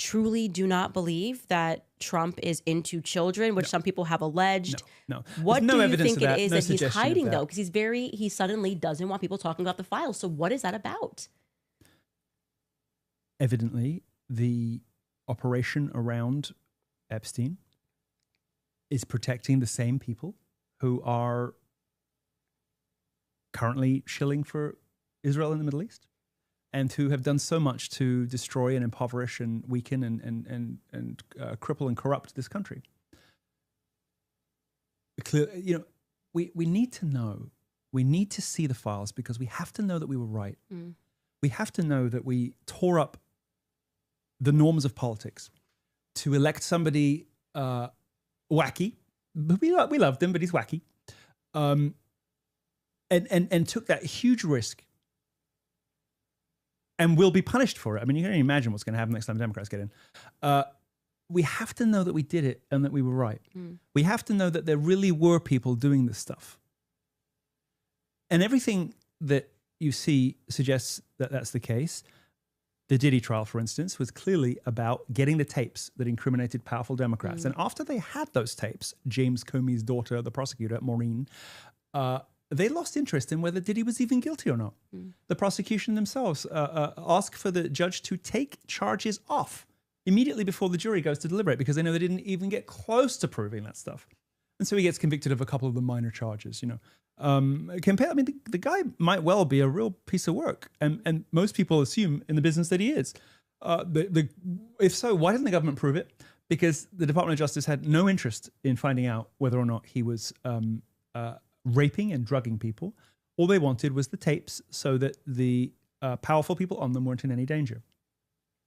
truly do not believe that Trump is into children, which some people have alleged. No. What There's no do you think of it is no that he's suggestion of hiding, that. though? Because he suddenly doesn't want people talking about the files. So what is that about? Evidently, the operation around Epstein is protecting the same people who are currently shilling for Israel in the Middle East, and who have done so much to destroy and impoverish and weaken and cripple and corrupt this country. We need to know. We need to see the files, because we have to know that we were right. We have to know that we tore up the norms of politics to elect somebody wacky. We loved him, but he's wacky. And took that huge risk, and will be punished for it. I mean, you can only imagine what's going to happen next time the Democrats get in. We have to know that we did it and that we were right. We have to know that there really were people doing this stuff. And everything that you see suggests that that's the case. The Diddy trial, for instance, was clearly about getting the tapes that incriminated powerful Democrats. And after they had those tapes, James Comey's daughter, the prosecutor, Maureen, they lost interest in whether Diddy was even guilty or not. The prosecution themselves asked for the judge to take charges off immediately before the jury goes to deliberate, because they know they didn't even get close to proving that stuff. And so he gets convicted of a couple of the minor charges, the guy might well be a real piece of work. And most people assume in the business that he is. If so, why didn't the government prove it? Because the Department of Justice had no interest in finding out whether or not he was raping and drugging people. All they wanted was the tapes so that the powerful people on them weren't in any danger.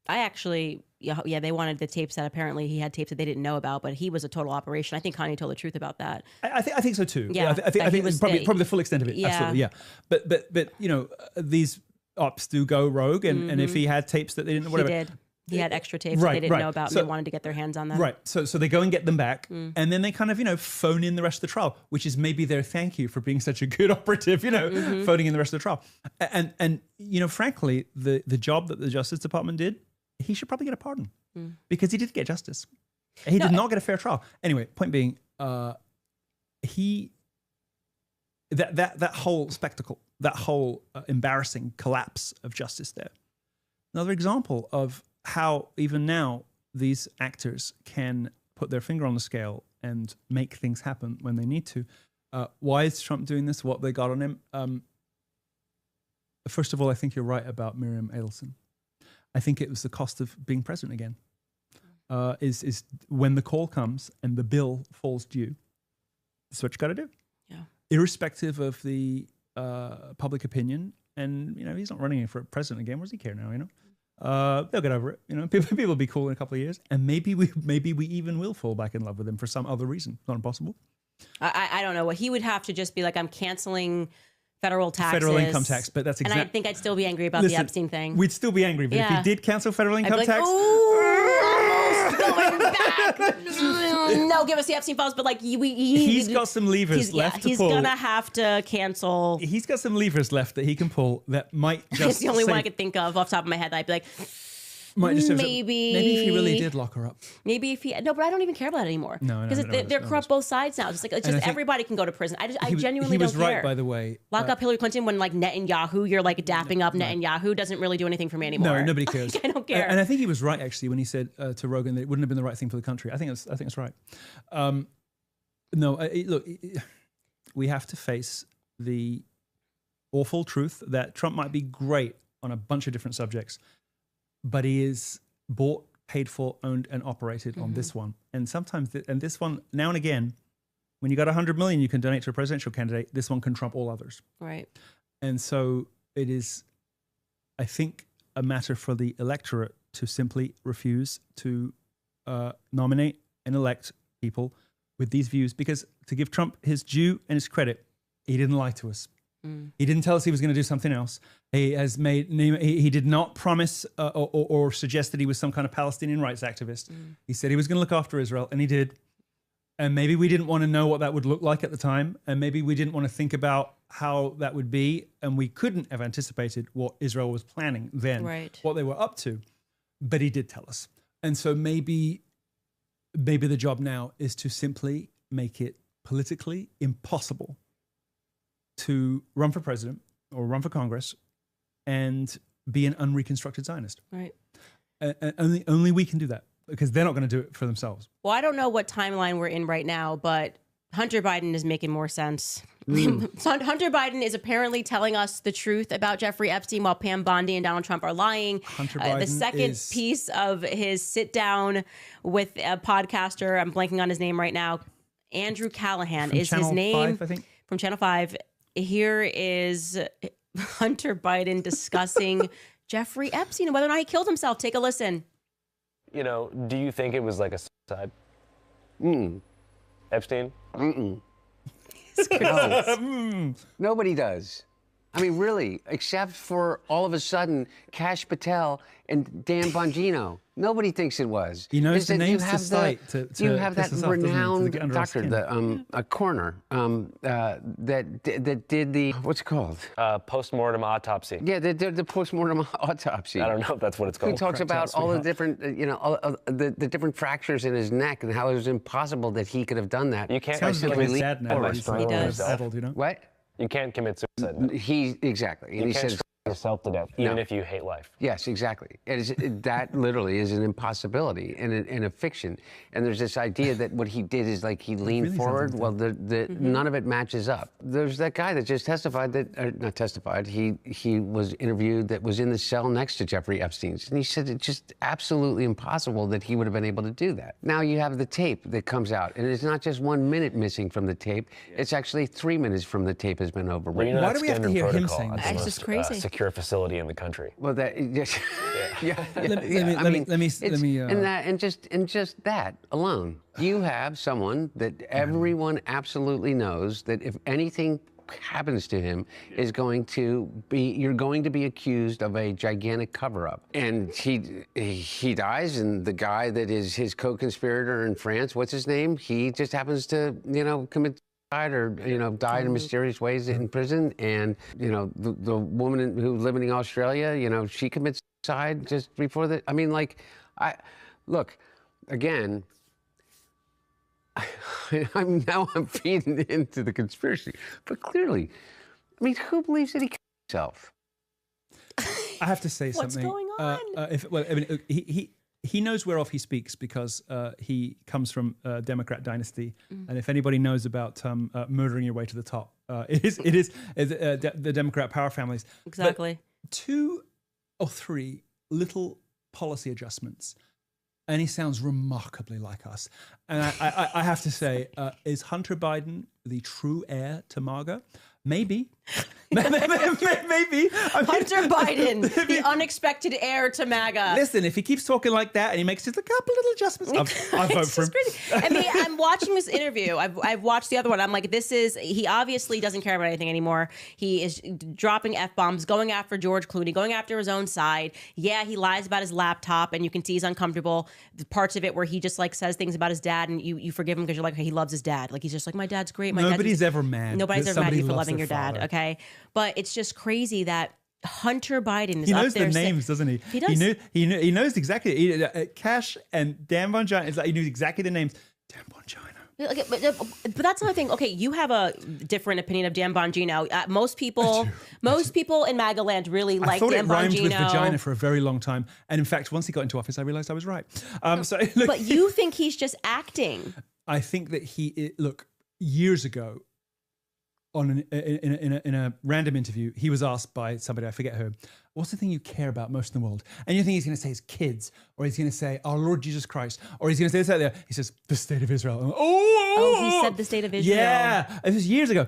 They wanted the tapes that apparently he had tapes that they didn't know about, but he was a total operation. I think Kanye told the truth about that. I think so too. Yeah, I think it's probably the full extent of it. Yeah. Absolutely, yeah. But these ops do go rogue, and if he had tapes that they didn't know, whatever. He did. He had extra tapes that they didn't know about. So, they wanted to get their hands on them. Right. So they go and get them back, and then they kind of, phone in the rest of the trial, which is maybe their thank you for being such a good operative, phoning in the rest of the trial. And frankly, the job that the Justice Department did, he should probably get a pardon, because he did get justice. He did not get a fair trial. Anyway, point being, that whole spectacle, that whole embarrassing collapse of justice there. Another example of how even now these actors can put their finger on the scale and make things happen when they need to. Why is Trump doing this? What they got on him? First of all, I think you're right about Miriam Adelson. I think it was the cost of being president again. Is when the call comes and the bill falls due, that's what you got to do. Yeah. Irrespective of the public opinion, and he's not running for president again. What does he care now? They'll get over it. People will be cool in a couple of years, and maybe we even will fall back in love with him for some other reason. Not impossible. I don't know. What he would have to just be like, I'm canceling federal taxes. Federal income tax, but that's exactly. And I think I'd still be angry about the Epstein thing. We'd still be angry, but if he did cancel federal income tax, almost going back. No, give us the Epstein files. But he's got some levers left to pull. He's gonna have to cancel. He's got some levers left that he can pull that might just. It's the only one I could think of off the top of my head. That I'd be like, maybe if he really did lock her up. Maybe if he but I don't even care about it anymore. No, because they're corrupt both sides now. It's everybody can go to prison. I genuinely don't care. He was right, by the way. Lock up Hillary Clinton when Netanyahu, you're dapping up Netanyahu, doesn't really do anything for me anymore. No, nobody cares. I don't care. And I think he was right actually when he said to Rogan that it wouldn't have been the right thing for the country. I think it's right. Look, we have to face the awful truth that Trump might be great on a bunch of different subjects, but he is bought, paid for, owned, and operated on this one. And sometimes, this one, now and again, when you got 100 million you can donate to a presidential candidate, this one can trump all others. Right. And so it is, I think, a matter for the electorate to simply refuse to nominate and elect people with these views, because to give Trump his due and his credit, he didn't lie to us. He didn't tell us he was going to do something else. He did not promise or suggest that he was some kind of Palestinian rights activist. He said he was going to look after Israel, and he did. And maybe we didn't want to know what that would look like at the time, and maybe we didn't want to think about how that would be, and we couldn't have anticipated what Israel was planning then, what they were up to. But he did tell us. And so maybe the job now is to simply make it politically impossible to run for president or run for Congress and be an unreconstructed Zionist. Right. Only we can do that, because they're not going to do it for themselves. Well, I don't know what timeline we're in right now, but Hunter Biden is making more sense. Hunter Biden is apparently telling us the truth about Jeffrey Epstein, while Pam Bondi and Donald Trump are lying. Hunter Biden the second piece of his sit down with a podcaster, I'm blanking on his name right now, Andrew Callahan is Channel his name. 5, I think. From Channel 5. Here is Hunter Biden discussing Jeffrey Epstein and whether or not he killed himself. Take a listen. You know, do you think it was like a suicide? Epstein? No. Nobody does. I mean, really, except for all of a sudden Kash Patel and Dan Bongino. Nobody thinks it was. He knows the names to cite. You have that piss us off, doesn't he? To renowned get under our doctor, skin. a coroner, that did the, what's it called? Postmortem autopsy. Yeah, they did the postmortem autopsy. I don't know if that's what it's called. Who talks about all the different, the different fractures in his neck and how it was impossible that he could have done that. You can't Sounds like his dad now. or He's strangle He does. yourself. settled, you know? What? You can't commit suicide. Exactly. And You he can't says, strangle yourself to death, even if you hate life. yes, exactly. That literally is an impossibility and a fiction. And there's this idea that what he did is like he leaned really forward. sounds Well, none of it matches up. There's that guy that just testified not testified. He was interviewed that was in the cell next to Jeffrey Epstein's, and he said it's just absolutely impossible that he would have been able to do that. Now you have the tape that comes out, and it's not just 1 minute missing from the tape. It's actually 3 minutes from the tape has been Well, overwritten. you know, Why that's do we have to standard hear him protocol saying at that? the It's most, just crazy. secure facility in the country. Well, that yeah. Let me. And just that alone, you have someone that everyone absolutely knows that if anything happens to him you're going to be accused of a gigantic cover-up, and he dies, and the guy that is his co-conspirator in France, what's his name? He just happens to commit suicide or died in mysterious ways in prison, and the woman who living in Australia, she commits suicide just before that. I mean, look again. I'm feeding into the conspiracy, but clearly, I mean, who believes that he killed himself? I have to say What's something. going on? He knows whereof he speaks, because he comes from a Democrat dynasty, and if anybody knows about murdering your way to the top, it is the Democrat power families. Exactly. But 2 or 3 little policy adjustments, and he sounds remarkably like us. And I have to say, is Hunter Biden the true heir to MAGA? Maybe. Maybe. Hunter Biden, the unexpected heir to MAGA. Listen, if he keeps talking like that and he makes just a couple little adjustments, I'll vote It's for him. just crazy. I mean, I'm watching this interview. I've watched the other one. I'm like, he obviously doesn't care about anything anymore. He is dropping F-bombs, going after George Clooney, going after his own side. Yeah, he lies about his laptop, and you can see he's uncomfortable. The parts of it where he just says things about his dad, and you forgive him because you're like, he loves his dad. Like, he's just like, my dad's great. Nobody's ever mad. Nobody's that ever mad at somebody you for loves loving their your dad, father. okay? But it's just crazy that Hunter Biden is He up knows there. the names, doesn't he? He does. He knows exactly. Kash and Dan Bongino. It's like he knew exactly the names. Dan Bongino. Okay, but that's another thing. Okay, you have a different opinion of Dan Bongino. Most people in MAGA land really like Dan Bongino. I thought it rhymed with vagina for a very long time, and in fact, once he got into office, I realized I was right. But you think he's just acting? I think that years ago, in a random interview, he was asked by somebody, I forget who, what's the thing you care about most in the world? And you think he's going to say his kids, or he's going to say our Lord Jesus Christ, or he's going to say this out there. He says the state of Israel. He said the state of Israel. Yeah, it was years ago.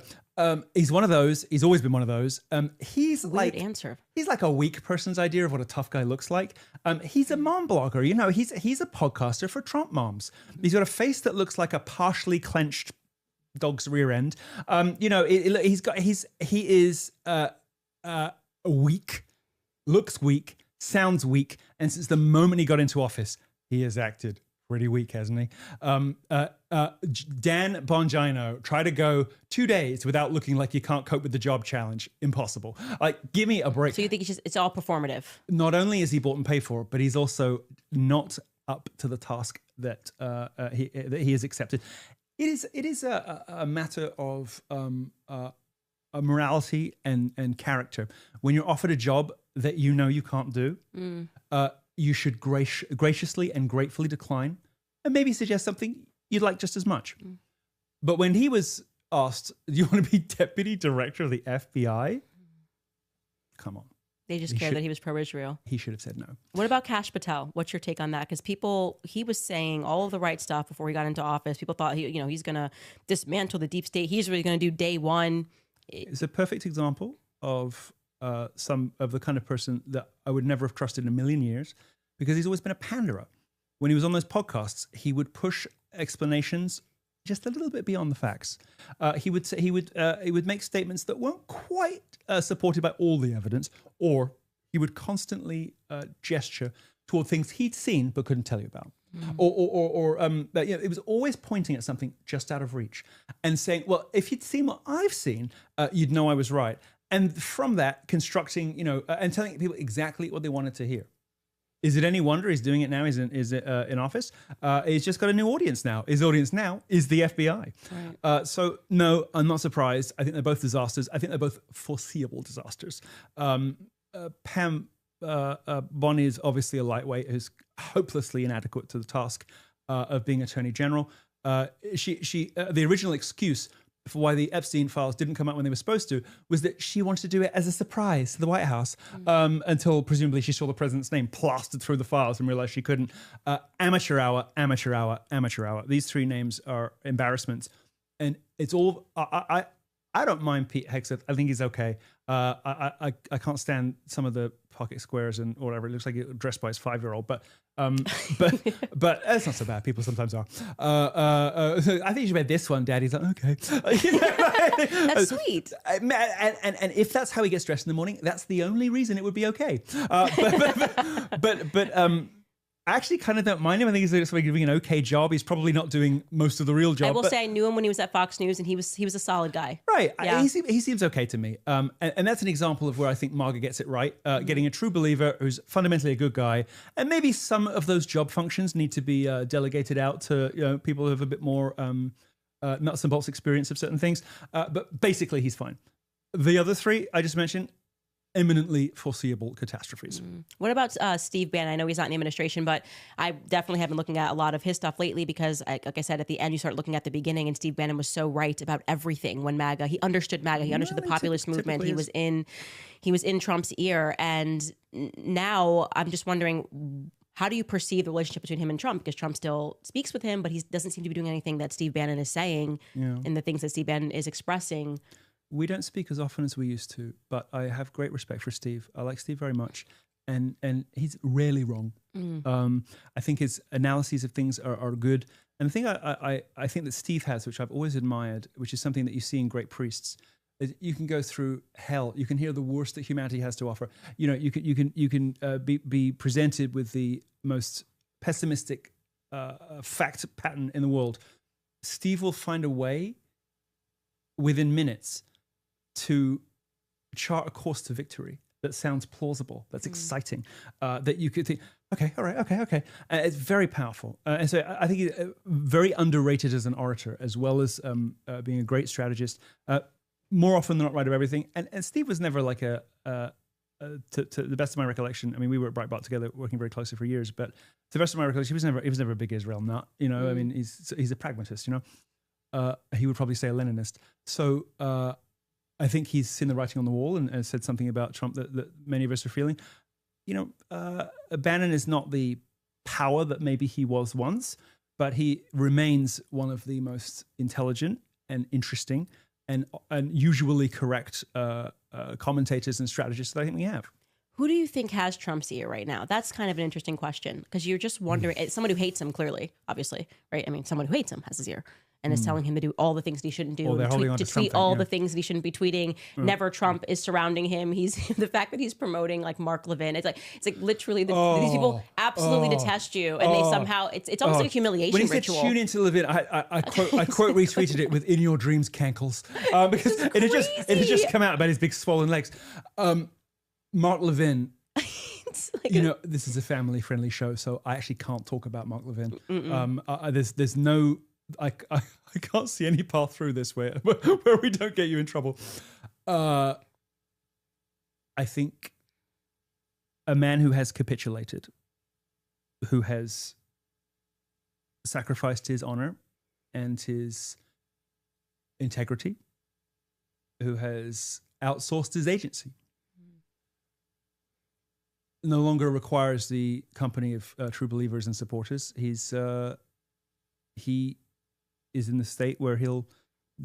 He's one of those. He's always been one of those. He's Weird answer. He's like a weak person's idea of what a tough guy looks like. He's a mom blogger. He's a podcaster for Trump moms. He's got a face that looks like a partially clenched dog's rear end. He is weak, looks weak, sounds weak, and since the moment he got into office, he has acted pretty weak, hasn't he? Dan Bongino, try to go 2 days without looking like you can't cope with the job challenge. Impossible. Like, give me a break. So you think it's all performative? Not only is he bought and paid for, but he's also not up to the task that he has accepted. It is a matter of a morality and character. When you're offered a job that you know you can't do, you should graciously and gratefully decline, and maybe suggest something you'd like just as much. But when he was asked, "Do you want to be deputy director of the FBI?" Come on. They just cared that he was pro-Israel. He should have said no. What about Kash Patel? What's your take on that? Because he was saying all of the right stuff before he got into office. People thought he's going to dismantle the deep state. He's really going to do day one. It's a perfect example of some of the kind of person that I would never have trusted in a million years, because he's always been a panderer. When he was on those podcasts, he would push explanations just a little bit beyond the facts. He would make statements that weren't quite supported by all the evidence, or he would constantly gesture toward things he'd seen but couldn't tell you about. It was always pointing at something just out of reach and saying, well, if you'd seen what I've seen, you'd know I was right. And from that, constructing, and telling people exactly what they wanted to hear. Is it any wonder he's doing it now? Is in office? He's just got a new audience now. His audience now is the FBI. Right. So no, I'm not surprised. I think they're both disasters. I think they're both foreseeable disasters. Pam Bondi is obviously a lightweight who's hopelessly inadequate to the task of being Attorney General. The original excuse for why the Epstein files didn't come out when they were supposed to was that she wanted to do it as a surprise to the White House, until presumably she saw the president's name plastered through the files and realized she couldn't. Amateur hour, amateur hour, amateur hour. These three names are embarrassments. And it's all, I don't mind Pete Hegseth. I think he's okay. I can't stand some of the pocket squares and whatever. It looks like he's dressed by his 5-year-old, but that's not so bad. People sometimes are. I think you should wear this one, Dad. He's like, okay. That's sweet. And if that's how he gets dressed in the morning, that's the only reason it would be okay. But I actually kind of don't mind him. I think he's doing an okay job. He's probably not doing most of the real job. I will say I knew him when he was at Fox News, and he was a solid guy. Right. Yeah. He seems okay to me. And that's an example of where I think MAGA gets it right. Getting a true believer who's fundamentally a good guy. And maybe some of those job functions need to be delegated out to people who have a bit more nuts and bolts experience of certain things. But basically, he's fine. The other three I just mentioned, eminently foreseeable catastrophes. What about Steve Bannon? I know he's not in the administration, but I definitely have been looking at a lot of his stuff lately because, like I said, at the end, you start looking at the beginning, and Steve Bannon was so right about everything when MAGA. He understood MAGA. He understood the populist movement. He was in Trump's ear, and now I'm just wondering, how do you perceive the relationship between him and Trump? Because Trump still speaks with him, but he doesn't seem to be doing anything that Steve Bannon is saying, and the things that Steve Bannon is expressing. We don't speak as often as we used to, but I have great respect for Steve. I like Steve very much, and he's rarely wrong. I think his analyses of things are good. And the thing I think that Steve has, which I've always admired, which is something that you see in great priests, is you can go through hell. You can hear the worst that humanity has to offer. You can be presented with the most pessimistic fact pattern in the world. Steve will find a way within minutes to chart a course to victory that sounds plausible, that's exciting, that you could think, okay, all right, okay. It's very powerful. And so I think he's very underrated as an orator, as well as being a great strategist. More often than not right of everything. And Steve was never like to the best of my recollection, I mean, we were at Breitbart together, working very closely for years, but to the best of my recollection, he was never a big Israel nut, I mean, he's a pragmatist, he would probably say a Leninist. So I think he's seen the writing on the wall and said something about Trump that many of us are feeling. Bannon is not the power that maybe he was once, but he remains one of the most intelligent and interesting and usually correct commentators and strategists that I think we have. Who do you think has Trump's ear right now? That's kind of an interesting question, because you're just wondering, someone who hates him, clearly, obviously, right? I mean, someone who hates him has his ear and is telling him to do all the things that he shouldn't do, to tweet all the things that he shouldn't be tweeting. Never Trump is surrounding him. He's the fact that he's promoting like Mark Levin. It's like literally these people absolutely detest you, and they somehow it's almost like a humiliation when he ritual. Said, tune into Levin, I quote retweeted it with "In your dreams, cankles," because it had just come out about his big swollen legs. Mark Levin This is a family-friendly show, so I actually can't talk about Mark Levin. There's no, I can't see any path through this where we don't get you in trouble. I think a man who has capitulated, who has sacrificed his honor and his integrity, who has outsourced his agency, no longer requires the company of true believers and supporters. He is in the state where he'll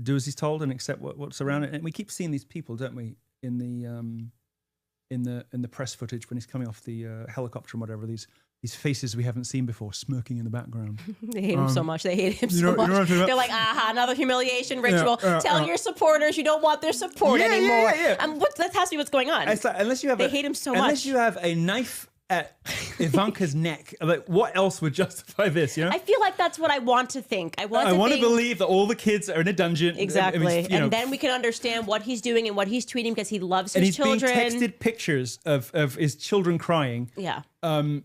do as he's told and accept what's around it. And we keep seeing these people, don't we, in the press footage when he's coming off the helicopter and whatever, these faces we haven't seen before smirking in the background. They hate him so much. They hate him so much. They're like, another humiliation ritual. Tell your supporters you don't want their support anymore. That has to be what's going on. It's like, they hate him so much. Unless you have a knife at Ivanka's neck, like what else would justify this? I feel like that's what I want to think. I want to believe that all the kids are in a dungeon. Exactly. And then we can understand what he's doing and what he's tweeting because he loves his children. And he's being texted pictures of his children crying. Yeah. And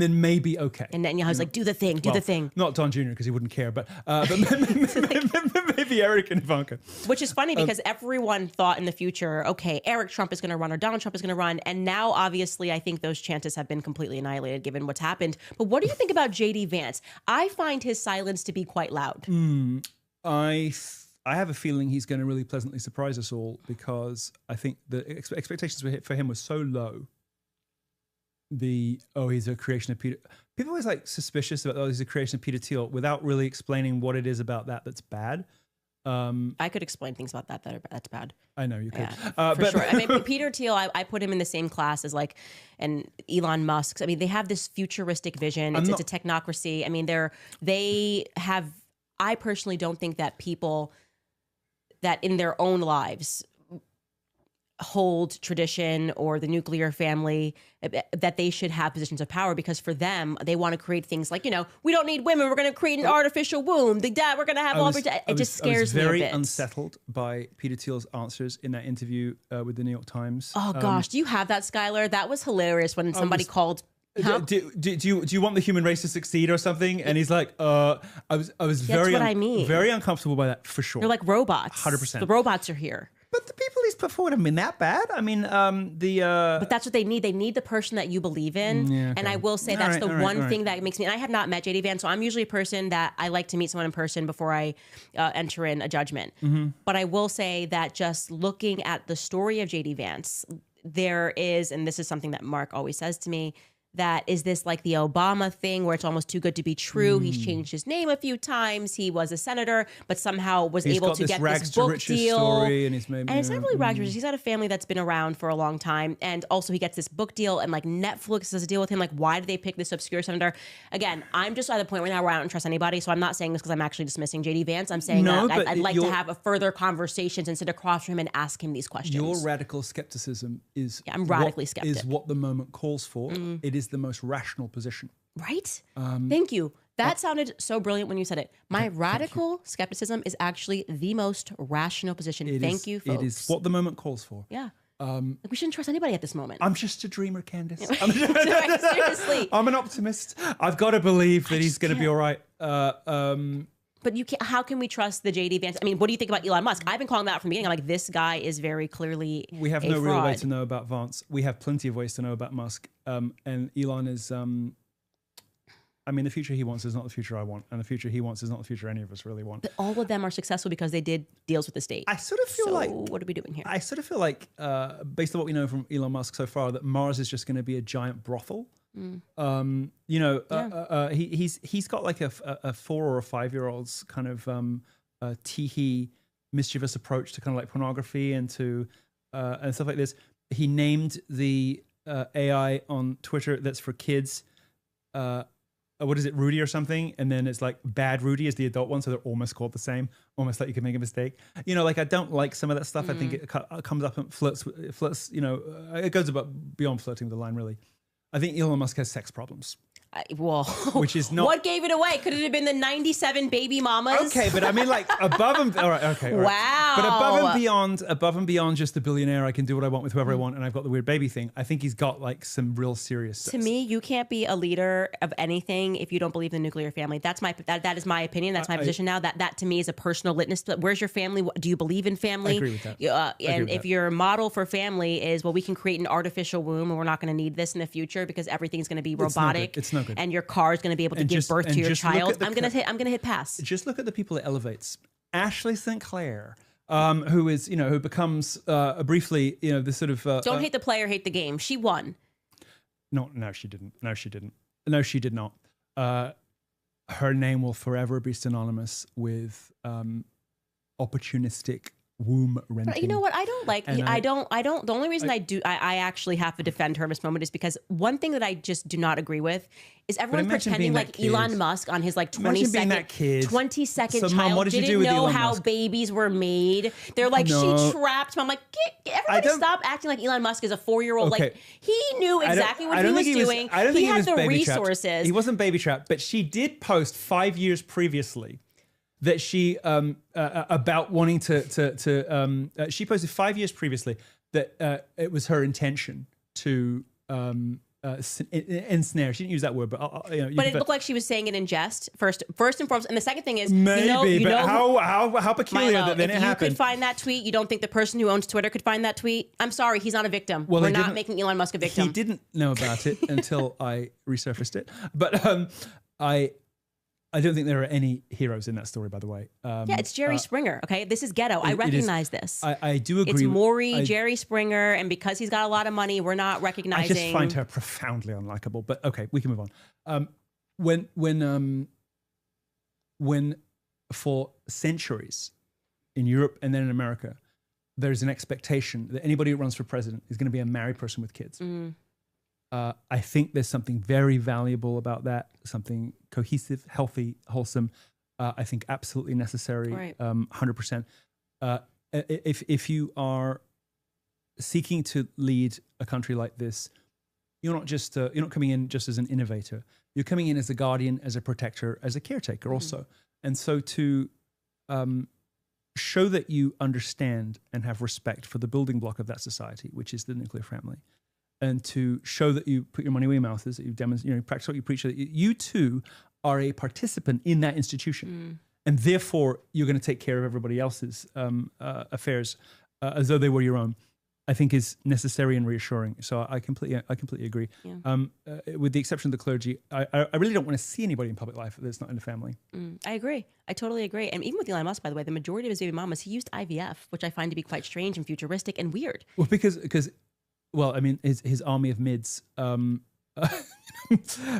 then maybe okay. And Netanyahu's like, do the thing, do the thing. Not Don Jr. because he wouldn't care, but maybe Eric and Ivanka. Which is funny because everyone thought in the future, okay, Eric Trump is going to run or Donald Trump is going to run. And now, obviously, I think those chances have been completely annihilated given what's happened. But what do you think about J.D. Vance? I find his silence to be quite loud. I have a feeling he's going to really pleasantly surprise us all because I think the expectations for him were so low. He's a creation of Peter. People always like suspicious about he's a creation of Peter Thiel without really explaining what it is about that's bad. I could explain things about that's bad. I know you could. Yeah, for sure. I mean, Peter Thiel, I put him in the same class as and Elon Musk. I mean, they have this futuristic vision. It's a technocracy. I mean, I personally don't think that people that in their own lives hold tradition or the nuclear family, that they should have positions of power because for them, they want to create things like, we don't need women. We're going to create an artificial womb. We're going to have it just scares me a bit. I was very unsettled by Peter Thiel's answers in that interview with the New York Times. Oh gosh, do you have that, Skylar? That was hilarious when somebody called. Huh? Do you want the human race to succeed or something? And he's like, I was very uncomfortable by that for sure. They're like robots. 100%. The robots are here. But the people he's put forward haven't been that bad. I mean, But that's what they need. They need the person that you believe in. Yeah, okay. And I will say that's the one thing that makes me... And I have not met J.D. Vance, so I'm usually a person that I like to meet someone in person before I enter in a judgment. Mm-hmm. But I will say that just looking at the story of J.D. Vance, there is, and this is something that Mark always says to me, that is this like the Obama thing where it's almost too good to be true. He's changed his name a few times. He was a senator, but somehow was able to get this book deal. Story and it's not really rags to riches. He's had a family that's been around for a long time. And also he gets this book deal and like Netflix does a deal with him. Like, why did they pick this obscure senator? Again, I'm just at the point where now I don't trust anybody. So I'm not saying this because I'm actually dismissing J.D. Vance. I'm saying that I'd like to have a further conversations and sit across from him and ask him these questions. Your radical skepticism is I'm radically skeptic. Is what the moment calls for. It is the most rational position. Right? Thank you. That sounded so brilliant when you said it. My radical skepticism is actually the most rational position. Thank you, folks. It is what the moment calls for. Yeah. We shouldn't trust anybody at this moment. I'm just a dreamer, Candice. Seriously. I'm an optimist. I've got to believe that he's going to be all right. But you can't, how can we trust the J.D. Vance? I mean, what do you think about Elon Musk? I've been calling that out from the beginning. I'm like, this guy is very clearly We have no real way to know about Vance. We have plenty of ways to know about Musk. And Elon is, the future he wants is not the future I want. And the future he wants is not the future any of us really want. But all of them are successful because they did deals with the state. I sort of feel what are we doing here? I sort of feel like, based on what we know from Elon Musk so far, that Mars is just going to be a giant brothel. He's got like a 4 or a 5-year-old's kind of teehee mischievous approach to kind of like pornography and to and stuff like this. He named the AI on Twitter that's for kids. What is it, Rudy or something? And then it's like Bad Rudy is the adult one, so they're almost called the same, almost like you can make a mistake. I don't like some of that stuff. I think it comes up and flirts. It goes beyond flirting with the line, really. I think Elon Musk has sex problems. Well, which is not. What gave it away? Could it have been the 97 baby mamas? Okay, but I mean, like above and all right, okay, all right. Wow. But above and beyond just the billionaire, I can do what I want with whoever I want, and I've got the weird baby thing. I think he's got like some real serious. To me, you can't be a leader of anything if you don't believe in the nuclear family. That is my opinion. That's my position now. That to me is a personal litmus. Where's your family? Do you believe in family? I agree with that. And if your model for family is, well, we can create an artificial womb and we're not going to need this in the future because everything's going to be robotic. It's no good. And your car is going to be able to give birth to your child. I'm going to hit pass. Just look at the people it elevates. Ashley St. Clair, who becomes briefly, this sort of. Don't hate the player, hate the game. She won. No, she didn't. No, she did not. Her name will forever be synonymous with opportunistic womb renting. But you know what? I don't like. And I don't. The only reason I actually have to defend her in this moment is because one thing that I just do not agree with is everyone pretending like Elon Musk on his like 20 second so, child Mom, what did you do with know Elon how Musk? babies were made. They're like, she trapped him. I'm like, everybody stop acting like Elon Musk is a 4-year-old. Okay. Like he knew exactly what he was doing. He had the resources. He wasn't baby trapped, but she did post 5 years previously that she about wanting to she posted 5 years previously that it was her intention to ensnare. She didn't use that word, but but it looked like she was saying it in jest. First and foremost, and the second thing is maybe. But how peculiar Milo, that then it happened. If you could find that tweet, you don't think the person who owns Twitter could find that tweet? I'm sorry, he's not a victim. Well, we're not making Elon Musk a victim. He didn't know about it until I resurfaced it. But I don't think there are any heroes in that story, by the way. Yeah, it's Jerry Springer. Okay, this is ghetto. I recognize this. I do agree. It's Maury, Jerry Springer, and because he's got a lot of money, we're not recognizing. I just find her profoundly unlikable. But okay, we can move on. When for centuries in Europe and then in America, there's an expectation that anybody who runs for president is going to be a married person with kids. I think there's something very valuable about that, something cohesive, healthy, wholesome. I think absolutely necessary, right. 100%. If you are seeking to lead a country like this, you're not coming in just as an innovator. You're coming in as a guardian, as a protector, as a caretaker also. And so to show that you understand and have respect for the building block of that society, which is the nuclear family, and to show that you put your money where your mouth is, that you demonstrate, practice what you preach, that you too are a participant in that institution. And therefore, you're going to take care of everybody else's affairs as though they were your own, I think is necessary and reassuring. So I completely agree. Yeah. With the exception of the clergy, I really don't want to see anybody in public life that's not in the family. I agree. I totally agree. And even with Elon Musk, by the way, the majority of his baby mamas, he used IVF, which I find to be quite strange and futuristic and weird. Well, because well, I mean, his army of mids,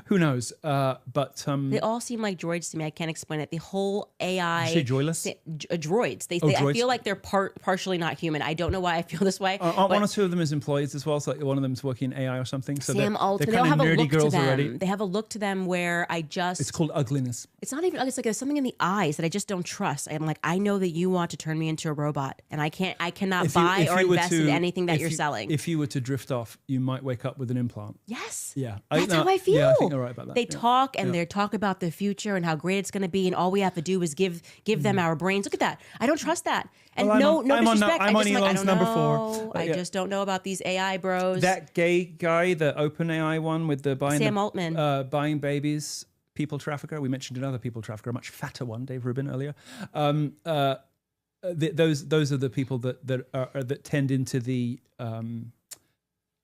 who knows? But they all seem like droids to me. I can't explain it. The whole AI. Did you say joyless? Droids. Droids? I feel like they're partially not human. I don't know why I feel this way. Aren't one or two of them as employees as well? So like one of them's working in AI or something. So Sam Altman. they're kind of nerdy girls them. already. They have a look to them where it's called ugliness. It's not even. It's like there's something in the eyes that I just don't trust. I'm like, I know that you want to turn me into a robot, and I cannot buy or invest in anything that you're selling. If you were to drift off, you might wake up with an implant. Yes. Yeah. That's how I feel. Yeah, I think they're right about that. They talk and they talk about the future and how great it's going to be, and all we have to do is give them our brains. Look at that. I don't trust that. And no disrespect. I'm on Elon's number 4. I just don't know about these AI bros. That gay guy, the OpenAI one with the Sam Altman, buying babies, people trafficker. We mentioned another people trafficker, a much fatter one, Dave Rubin earlier. Those are the people that tend into the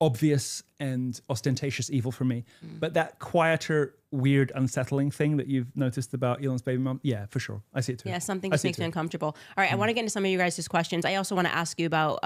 obvious and ostentatious evil for me. But that quieter, weird, unsettling thing that you've noticed about Elon's baby mom, yeah, for sure. I see it too. Yeah, something just makes me uncomfortable. All right, I want to get into some of you guys' questions. I also want to ask you about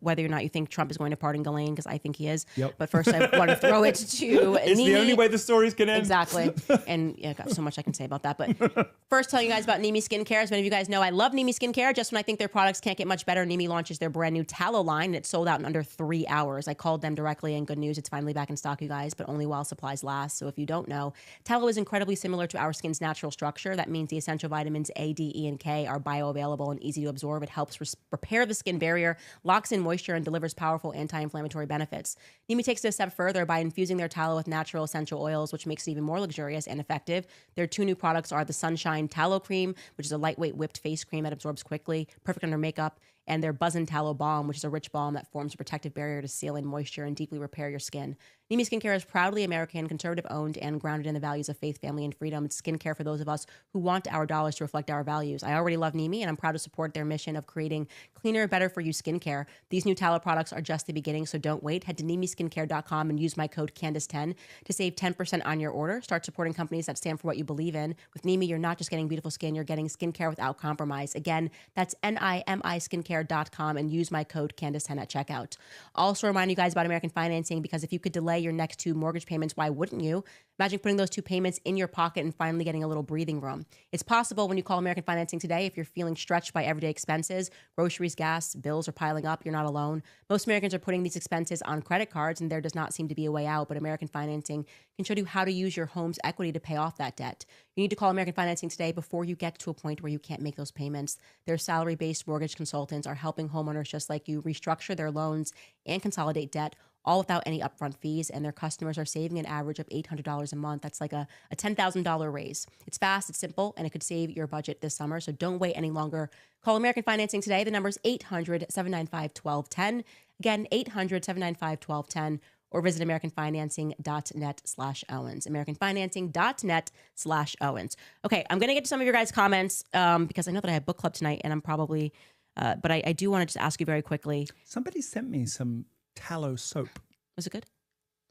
whether or not you think Trump is going to pardon Ghislaine, because I think he is. Yep. But first, I want to throw it to It's Nimi. the only way the stories can end. Exactly. And yeah, I've got so much I can say about that. But first, telling you guys about Nimi Skincare. As many of you guys know, I love Nimi Skincare. Just when I think their products can't get much better, Nimi launches their brand new tallow line, and it sold out in under 3 hours. I called them directly, and good news, it's finally back in stock, you guys, but only while supplies last. So if you don't know, Tallow is incredibly similar to our skin's natural structure. That means the essential vitamins A, D, E, and K are bioavailable and easy to absorb. It helps repair the skin barrier, locks in moisture, and delivers powerful anti-inflammatory benefits. Nimi takes it a step further by infusing their tallow with natural essential oils, which makes it even more luxurious and effective. Their 2 new products are the Sunshine Tallow Cream, which is a lightweight whipped face cream that absorbs quickly, perfect under makeup, and their Buzzin' Tallow Balm, which is a rich balm that forms a protective barrier to seal in moisture and deeply repair your skin. Nimi Skincare is proudly American, conservative-owned, and grounded in the values of faith, family, and freedom. It's skincare for those of us who want our dollars to reflect our values. I already love Nimi, and I'm proud to support their mission of creating cleaner, better-for-you skincare. These new tallow products are just the beginning, so don't wait. Head to NimiSkincare.com and use my code Candice10 to save 10% on your order. Start supporting companies that stand for what you believe in. With Nimi, you're not just getting beautiful skin, you're getting skincare without compromise. Again, that's NIMISkincare.com and use my code Candice10 at checkout. Also remind you guys about American financing, because if you could delay your next 2 mortgage payments, why wouldn't you? Imagine putting those 2 payments in your pocket and finally getting a little breathing room. It's possible when you call American Financing today. If you're feeling stretched by everyday expenses, groceries, gas, bills are piling up, you're not alone. Most Americans are putting these expenses on credit cards, and there does not seem to be a way out, but American Financing can show you how to use your home's equity to pay off that debt. You need to call American Financing today before you get to a point where you can't make those payments. Their salary-based mortgage consultants are helping homeowners just like you restructure their loans and consolidate debt, all without any upfront fees, and their customers are saving an average of $800 a month. That's like a $10,000 raise. It's fast, it's simple, and it could save your budget this summer, so don't wait any longer. Call American Financing today. The number is 800-795-1210. Again, 800-795-1210, or visit americanfinancing.net/Owens. americanfinancing.net/Owens. Okay, I'm going to get to some of your guys' comments because I know that I have book club tonight, and I'm probably, but I do want to just ask you very quickly. Somebody sent me some tallow soap. Was it good?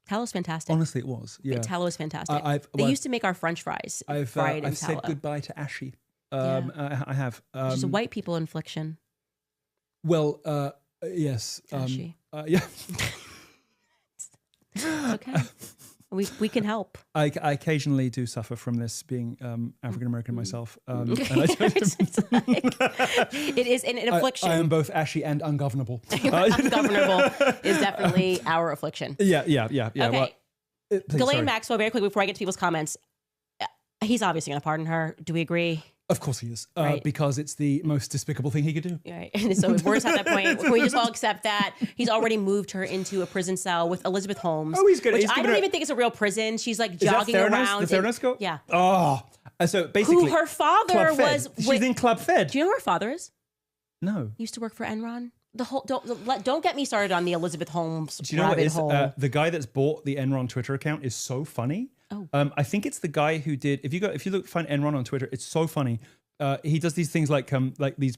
Tallow's fantastic. Honestly, it was. Yeah, tallow is fantastic. They used to make our French fries fried in I've tallow. said goodbye to Ashy. Yeah. I have. It's just a white people infliction. Well, yes. Ashy. Yeah. It's okay. We can help. I occasionally do suffer from this, being African American myself. And I it is an affliction. I am both ashy and ungovernable. Ungovernable is definitely our affliction. Yeah. Okay. Well, Ghislaine Maxwell, very quickly before I get to people's comments. He's obviously going to pardon her. Do we agree? Of course he is, Right. Because it's the most despicable thing he could do. Right. And so we're just at that point. Can we just all accept that? He's already moved her into a prison cell with Elizabeth Holmes. Oh, he's good. Which He's I given don't her- even think it's a real prison. She's like Is that jogging Theranos? around. The Theranos go? Yeah. Oh, so basically, Who her father Club Fed. was. She's in Club Fed. Do you know who her father is? No. Used to work for Enron. Don't get me started on the Elizabeth Holmes Do you know what rabbit it is? hole. The guy that's bought the Enron Twitter account is so funny. Oh. I think it's the guy who did. If you find Enron on Twitter, it's so funny. He does these things like these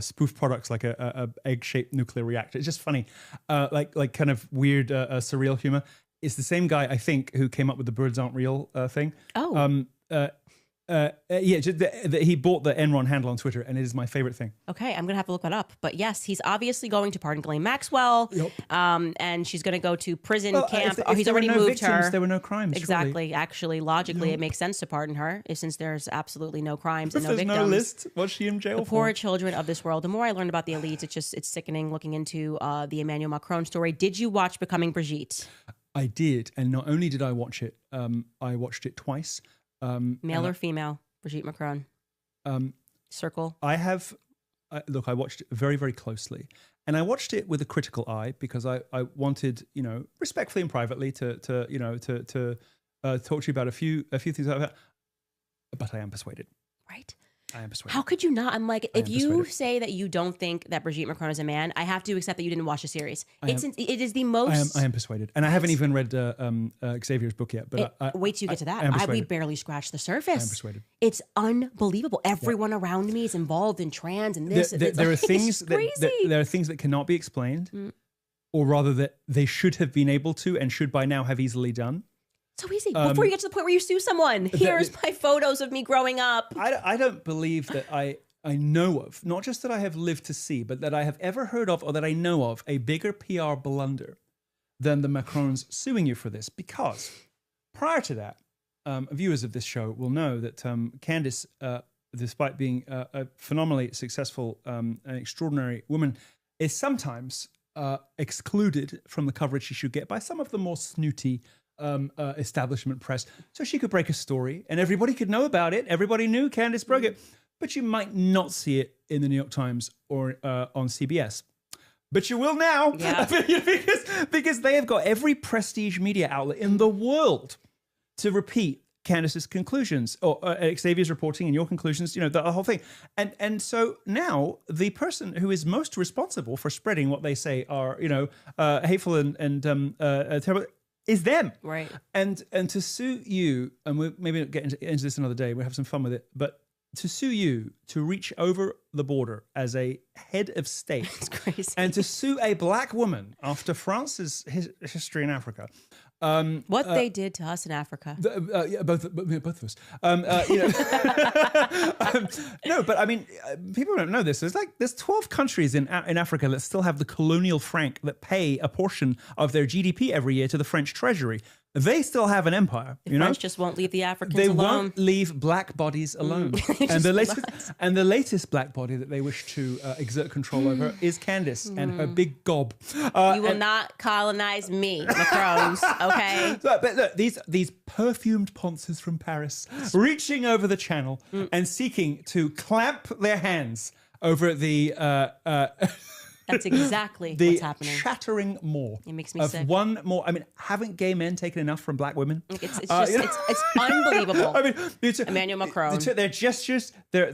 spoof products, like a egg-shaped nuclear reactor. It's just funny, like kind of weird surreal humor. It's the same guy, I think, who came up with the birds aren't real thing. Oh. He bought the Enron handle on Twitter, and it is my favorite thing. Okay, I'm gonna have to look that up. But yes, he's obviously going to pardon Ghislaine Maxwell. Yep. And she's gonna go to prison camp. If He's there already were no moved victims, her. there were no crimes. Exactly. Actually, logically, it makes sense to pardon her since there's absolutely no crimes and If no there's victims. no list, what's she in jail The for? poor children of this world. The more I learned about the elites, it's sickening looking into the Emmanuel Macron story. Did you watch Becoming Brigitte? I did, and not only did I watch it, I watched it twice. Male or female? Brigitte Macron. Circle. I watched it very, very closely, and I watched it with a critical eye because I wanted, respectfully and privately to talk to you about a few things like that. But I am persuaded. Right. I am persuaded. How could you not? I'm like, if you persuaded. say that you don't think that Brigitte Macron is a man, I have to accept that you didn't watch the series. It is the most. I am persuaded, and I haven't even read Xavier's book yet. But wait till you get to that. I am We persuaded. barely scratched the surface. I am persuaded. It's unbelievable. Everyone around me is involved in trans and this. There are things it's crazy. there are things that cannot be explained, or rather that they should have been able to and should by now have easily done. So easy. Before you get to the point where you sue someone, here's my photos of me growing up. I don't believe that I know of, not just that I have lived to see, but that I have ever heard of or that I know of a bigger PR blunder than the Macrons suing you for this. Because prior to that, viewers of this show will know that Candice, despite being a phenomenally successful and extraordinary woman, is sometimes excluded from the coverage she should get by some of the more snooty establishment press, so she could break a story and everybody could know about it. Everybody knew Candice broke it, but you might not see it in the New York Times or on CBS. But you will now, because they have got every prestige media outlet in the world to repeat Candice's conclusions or Xavier's reporting and your conclusions, the whole thing. And so now the person who is most responsible for spreading what they say are, hateful and terrible is them. Right. And to sue you, and we'll maybe get into this another day, we'll have some fun with it, but to sue you to reach over the border as a head of state It's crazy. and to sue a black woman after France's history in Africa. What they did to us in Africa. Both of us. No, but I mean, people don't know this. There's 12 countries in Africa that still have the colonial franc that pay a portion of their GDP every year to the French treasury. They still have an empire. The French just won't leave the Africans they alone. won't leave black bodies alone. And the latest black body that they wish to exert control over is Candice and her big gob. You will not colonize me, Macrons, okay? But look, these perfumed ponces from Paris reaching over the channel and seeking to clamp their hands over the That's exactly the what's happening. chattering maw. It makes me of sick. one more. I mean, haven't gay men taken enough from black women? It's just it's unbelievable. I mean, Emmanuel Macron. Their gestures, their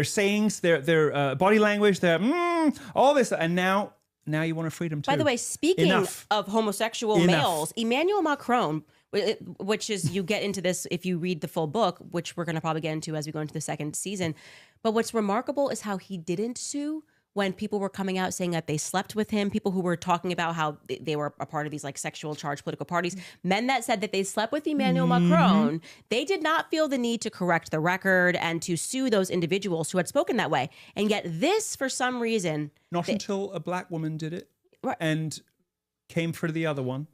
sayings, their body language, their all this, and now you want a freedom too. By the way, speaking of homosexual males, Emmanuel Macron, which is, you get into this if you read the full book, which we're going to probably get into as we go into the second season. But what's remarkable is how he didn't sue when people were coming out saying that they slept with him, people who were talking about how they were a part of these like sexual charged political parties, men that said that they slept with Emmanuel Macron, they did not feel the need to correct the record and to sue those individuals who had spoken that way. And yet this, for some reason... Not until a black woman did it and came for the other one.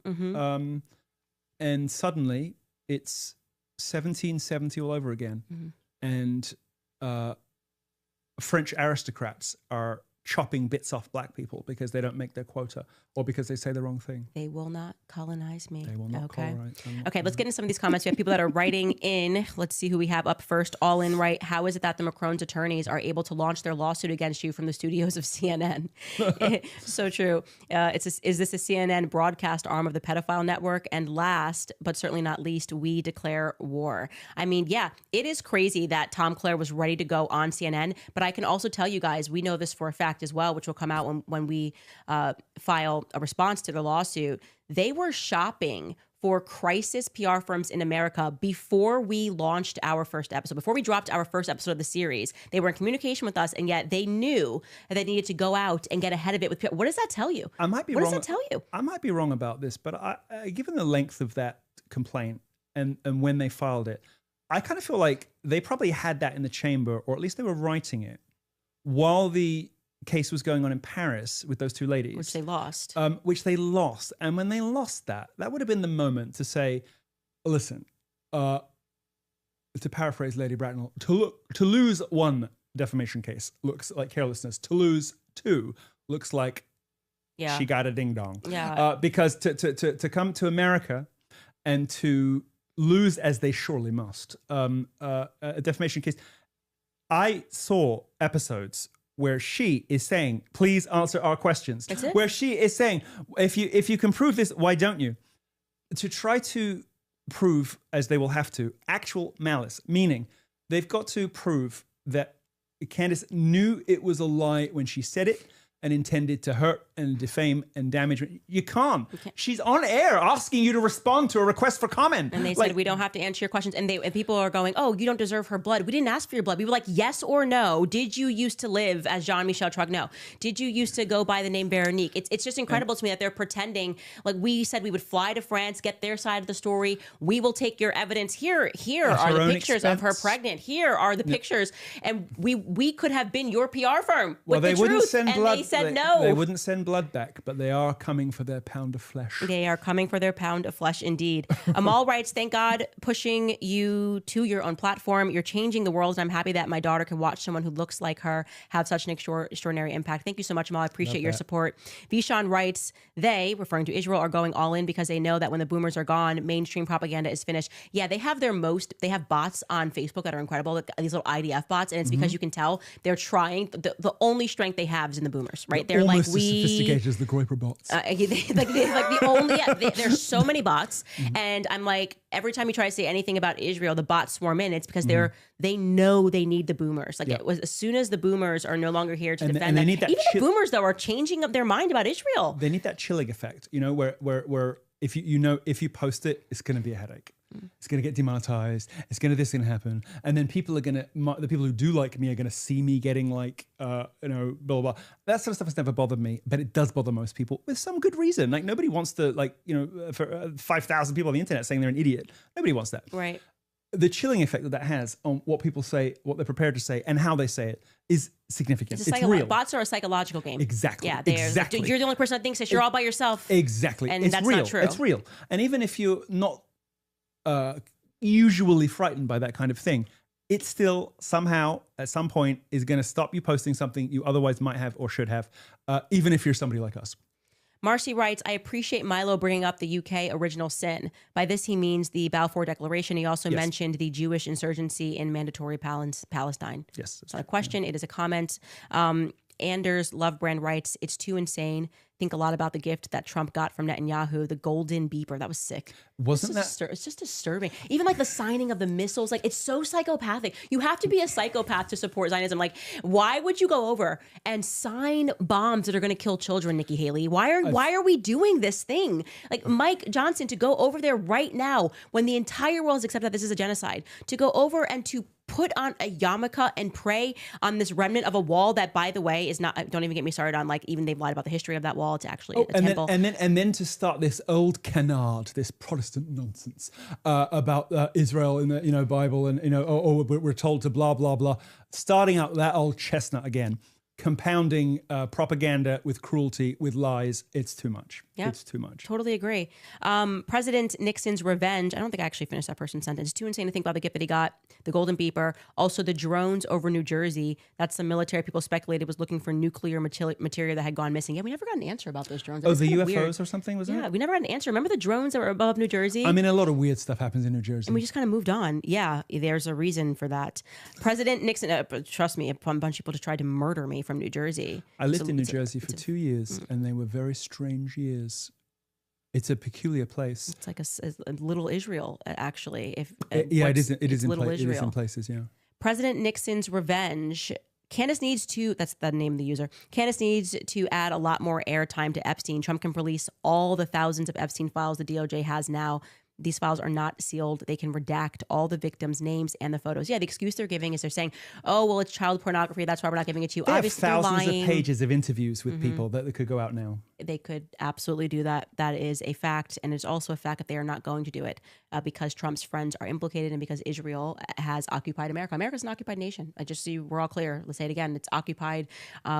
And suddenly it's 1770 all over again. And French aristocrats are chopping bits off black people because they don't make their quota or because they say the wrong thing. They will not colonize me. They will not colonize. Okay, let's get into some of these comments. We have people that are writing in. Let's see who we have up first. All in right. How is it that the Macron's attorneys are able to launch their lawsuit against you from the studios of CNN? So true. Is this a CNN broadcast arm of the pedophile network? And last, but certainly not least, we declare war. I mean, yeah, it is crazy that Tom Claire was ready to go on CNN, but I can also tell you guys, we know this for a fact as well, which will come out when we file a response to the lawsuit. They were shopping for crisis PR firms in America before we launched our first episode, before we dropped our first episode of the series. They were in communication with us, and yet they knew that they needed to go out and get ahead of it with PR. What does that tell you? I might be wrong. What does that tell you? I might be wrong about this, but given the length of that complaint and when they filed it, I kind of feel like they probably had that in the chamber, or at least they were writing it while the case was going on in Paris with those two ladies. Which they lost. And when they lost that would have been the moment to say, listen, to paraphrase Lady Bracknell, to lose one defamation case looks like carelessness. To lose two looks like she got a ding-dong. Yeah. Because to come to America and to lose, as they surely must, a defamation case. I saw episodes where she is saying, please answer our questions. That's it? Where she is saying, if you can prove this, why don't you? To try to prove, as they will have to, actual malice, meaning they've got to prove that Candice knew it was a lie when she said it and intended to hurt and defame and damage. You can't. She's on air asking you to respond to a request for comment. And they said, we don't have to answer your questions. And people are going, oh, you don't deserve her blood. We didn't ask for your blood. We were like, yes or no. Did you used to live as Jean-Michel Trogneau? Did you used to go by the name Veronique? It's just incredible to me that they're pretending like we said we would fly to France, get their side of the story. We will take your evidence. Here are the pictures of her pregnant. Here are the pictures. And we could have been your PR firm with they the wouldn't truth. send and blood. they said no. They wouldn't send blood back, but they are coming for their pound of flesh. They are coming for their pound of flesh indeed. Amal writes, thank God pushing you to your own platform. You're changing the world, and I'm happy that my daughter can watch someone who looks like her have such an extraordinary impact. Thank you so much, Amal. I appreciate your support. Vishan writes, they, referring to Israel, are going all in because they know that when the boomers are gone, mainstream propaganda is finished. Yeah, they have they have bots on Facebook that are incredible, these little IDF bots, and it's because you can tell they're trying. The only strength they have is in the boomers, right? They're almost like, as sophisticated as the Groiper bots. There's so many bots, and I'm like, every time you try to say anything about Israel, the bots swarm in. It's because they know they need the boomers. Like it was as soon as the boomers are no longer here to defend and they them. need that Even the boomers though are changing up their mind about Israel. They need that chilling effect, you know, where if you post it, it's going to be a headache. It's going to get demonetized. It's going to this going to happen, and then people are going to the people who do like me are going to see me getting like blah blah blah. That sort of stuff has never bothered me, but it does bother most people with some good reason. Like nobody wants to for 5,000 people on the internet saying they're an idiot. Nobody wants that. Right. The chilling effect that has on what people say, what they're prepared to say, and how they say it is significant. It's real. Bots are a psychological game. Exactly. Yeah, exactly. You're the only person that thinks that you're all by yourself. Exactly. And it's that's real. not true. It's real. And even if you're not usually frightened by that kind of thing, it still somehow at some point is going to stop you posting something you otherwise might have or should have, even if you're somebody like us. Marcy writes, I appreciate Milo bringing up the UK original sin. By this, he means the Balfour Declaration. He also mentioned the Jewish insurgency in mandatory Palestine. Yes. It's not a question. It is a comment. Anders Lovebrand writes, it's too insane. Think a lot about the gift that Trump got from Netanyahu, the golden beeper. That was sick. It's just disturbing. Even like the signing of the missiles, like it's so psychopathic. You have to be a psychopath to support Zionism. Like, why would you go over and sign bombs that are going to kill children, Nikki Haley? Why are we doing this thing? Like Mike Johnson to go over there right now when the entire world has accepted that this is a genocide, to go over and to put on a yarmulke and pray on this remnant of a wall that, by the way, is not. Don't even get me started on like even they've lied about the history of that wall. It's actually a temple. And then to start this old canard, this Protestant nonsense about Israel in the Bible, and we're told to blah blah blah. Starting out that old chestnut again. Compounding propaganda with cruelty, with lies, it's too much. Yep. It's too much. Totally agree. President Nixon's revenge. I don't think I actually finished that person's sentence. Too insane to think about the gift that he got, the golden beeper, also the drones over New Jersey. That's some military people speculated was looking for nuclear material that had gone missing. Yeah, we never got an answer about those drones. Oh, the UFOs weird. Or something, was it? Yeah, we never got an answer. Remember the drones that were above New Jersey? I mean, a lot of weird stuff happens in New Jersey. And we just kind of moved on. Yeah, there's a reason for that. President Nixon, trust me, a bunch of people just tried to murder me from New Jersey. I lived in New Jersey for 2 years, and they were very strange years. It's a peculiar place. It's like a little Israel, actually. It is in places, yeah. President Nixon's revenge. Candice needs to, that's the name of the user. Candice needs to add a lot more airtime to Epstein. Trump can release all the thousands of Epstein files the DOJ has now. These files are not sealed. They can redact all the victims' names and the photos. Yeah, the excuse they're giving is they're saying, oh, well, it's child pornography. That's why we're not giving it to you. They Obviously, have thousands they're lying. of pages of interviews with people that could go out now. They could absolutely do that. That is a fact. And it's also a fact that they are not going to do it because Trump's friends are implicated and because Israel has occupied America. America's an occupied nation. Just so we're all clear. Let's say it again. It's occupied.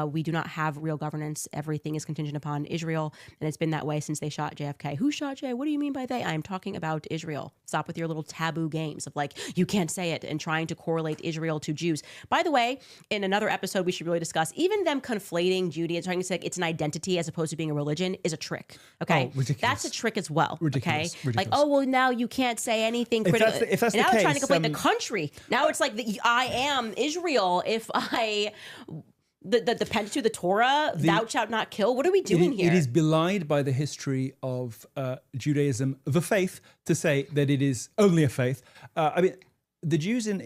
We do not have real governance. Everything is contingent upon Israel. And it's been that way since they shot JFK. Who shot Jay? What do you mean by they? I'm talking about Israel. Stop with your little taboo games of like, you can't say it, and trying to correlate Israel to Jews. By the way, in another episode, we should really discuss even them conflating Judaism, trying to say like, it's an identity as opposed to being a religion is a trick. Okay. Oh, ridiculous. That's a trick as well. Ridiculous. Okay. Ridiculous. Like, oh, well, now you can't say anything critical. If that's and the now case, they're trying to conflate the country. Now it's like I am Israel if I. The Pentateuch, the Torah, thou shalt not kill. What are we doing here? It is belied by the history of Judaism, the faith, to say that it is only a faith. I mean, the Jews in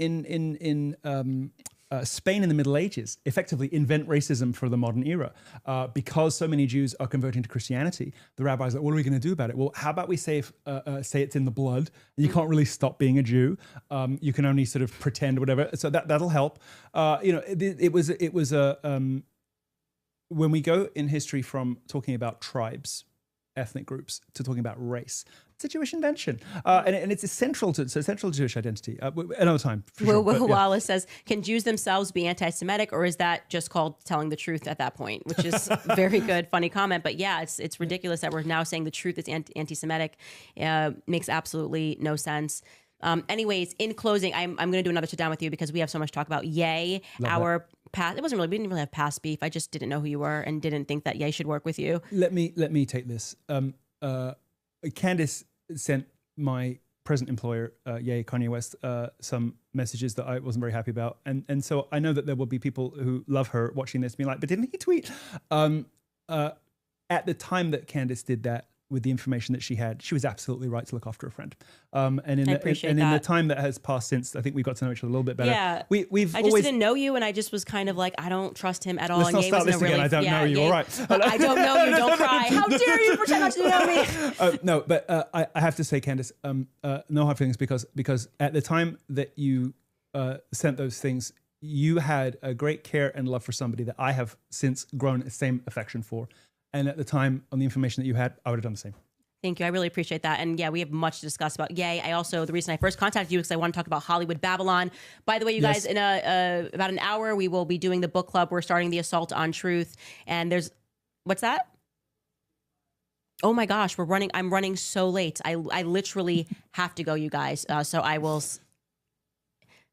Spain in the Middle Ages effectively invent racism for the modern era because so many Jews are converting to Christianity. The rabbis are like, what are we going to do about it? Well, how about we say it's in the blood? And you can't really stop being a Jew. You can only sort of pretend or whatever. So that'll help. It was a when we go in history from talking about tribes ethnic groups to talking about race. It's a Jewish invention, and it's essential to Jewish identity. Another time, for sure. Will But, yeah. Wallace says, can Jews themselves be anti-Semitic, or is that just called telling the truth at that point? Which is very good, funny comment. But yeah, it's ridiculous that we're now saying the truth is anti-Semitic. Makes absolutely no sense. Anyways, in closing, I'm going to do another sit down with you because we have so much to talk about. Yay, our past. We didn't really have past beef. I just didn't know who you were and didn't think that Yay should work with you. Let me take this. Candice sent my present employer, Kanye West, some messages that I wasn't very happy about, and so I know that there will be people who love her watching this, being like, "But didn't he tweet?" At the time that Candice did that, with the information that she had, she was absolutely right to look after a friend. And in the time that has passed since, I think we got to know each other a little bit better. Yeah, we've I just didn't know you, and I just was kind of like, I don't trust him at all. Let's not start this again. I don't know you. All right. I don't know you. Don't cry. How dare you pretend not to know me? No, but I have to say, Candice, no hard feelings because at the time that you sent those things, you had a great care and love for somebody that I have since grown the same affection for. And at the time, on the information that you had, I would have done the same. Thank you. I really appreciate that. And yeah, we have much to discuss about Yay. The reason I first contacted you is because I want to talk about Hollywood Babylon. By the way, you guys, in about an hour, we will be doing the book club. We're starting the Assault on Truth. And what's that? Oh my gosh, I'm running so late. I literally have to go, you guys. So I will,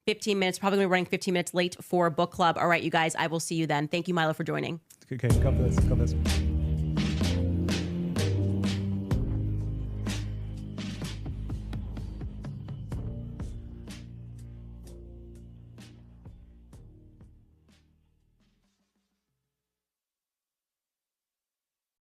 15 minutes, probably running 15 minutes late for book club. All right, you guys, I will see you then. Thank you, Milo, for joining. Okay, God bless.